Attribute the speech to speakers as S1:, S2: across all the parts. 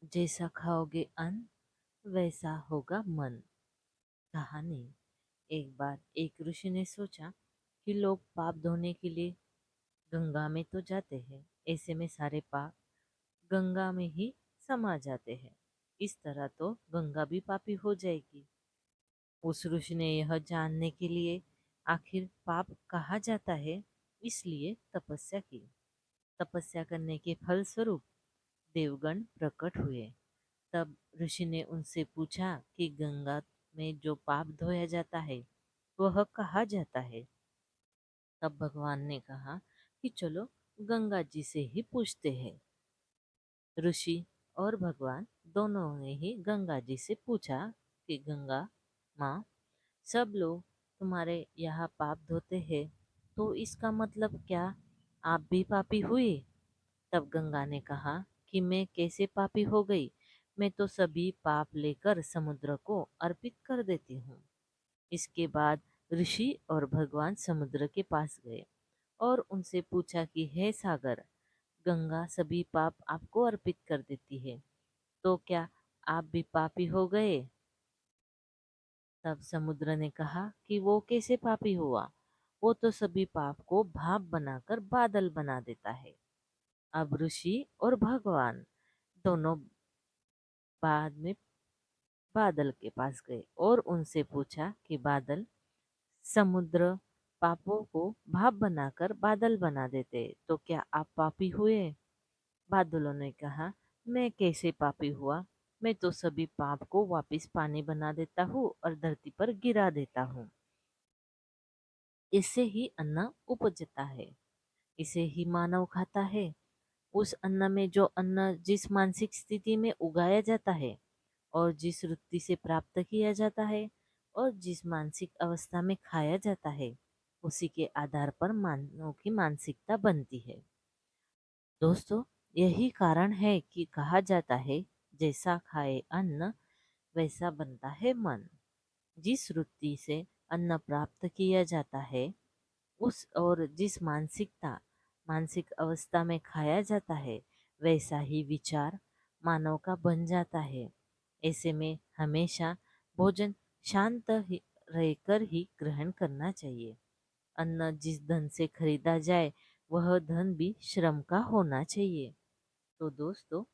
S1: जैसा खाओगे अन्न वैसा होगा मन। कहानी। एक बार एक ऋषि ने सोचा कि लोग पाप धोने के लिए गंगा में तो जाते हैं, ऐसे में सारे पाप गंगा में ही समा जाते हैं। इस तरह तो गंगा भी पापी हो जाएगी। उस ऋषि ने यह जानने के लिए आखिर पाप कहा जाता है, इसलिए तपस्या की। तपस्या करने के फलस्वरूप देवगण प्रकट हुए। तब ऋषि ने उनसे पूछा कि गंगा में जो पाप धोया जाता है वह कहाँ जाता है। तब भगवान ने कहा कि चलो गंगा जी से ही पूछते हैं। ऋषि और भगवान दोनों ने ही गंगा जी से पूछा कि गंगा माँ, सब लोग तुम्हारे यहाँ पाप धोते हैं, तो इसका मतलब क्या आप भी पापी हुए? तब गंगा ने कहा कि मैं कैसे पापी हो गई? मैं तो सभी पाप लेकर समुद्र को अर्पित कर देती हूँ। इसके बाद ऋषि और भगवान समुद्र के पास गए और उनसे पूछा कि हे सागर, गंगा सभी पाप आपको अर्पित कर देती है, तो क्या आप भी पापी हो गए? तब समुद्र ने कहा कि वो कैसे पापी हुआ? वो तो सभी पाप को भाप बनाकर बादल बना देता है। अब ऋषि और भगवान दोनों बाद में बादल के पास गए और उनसे पूछा कि बादल, समुद्र पापों को भाप बनाकर बादल बना देते, तो क्या आप पापी हुए? बादलों ने कहा, मैं कैसे पापी हुआ? मैं तो सभी पाप को वापस पानी बना देता हूँ और धरती पर गिरा देता हूँ। इससे ही अन्न उपजता है, इसे ही मानव खाता है। उस अन्न में जो अन्न जिस मानसिक स्थिति में उगाया जाता है और जिस वृत्ति से प्राप्त किया जाता है और जिस मानसिक अवस्था में खाया जाता है, उसी के आधार पर मानव की मानसिकता बनती है। दोस्तों, यही कारण है कि कहा जाता है, जैसा खाए अन्न वैसा बनता है मन। जिस वृत्ति से अन्न प्राप्त किया जाता है उस और जिस मानसिक अवस्था में खाया जाता है, वैसा ही विचार मानव का बन जाता है। ऐसे में हमेशा भोजन शांत रहकर ही ग्रहण करना चाहिए। अन्न जिस धन से खरीदा जाए वह धन भी श्रम का होना चाहिए। तो दोस्तों,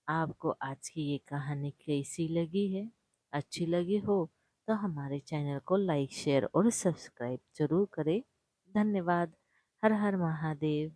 S1: आपको आज की ये कहानी कैसी लगी है? अच्छी लगी हो तो हमारे चैनल को लाइक, शेयर और सब्सक्राइब जरूर करें। धन्यवाद। हर हर महादेव।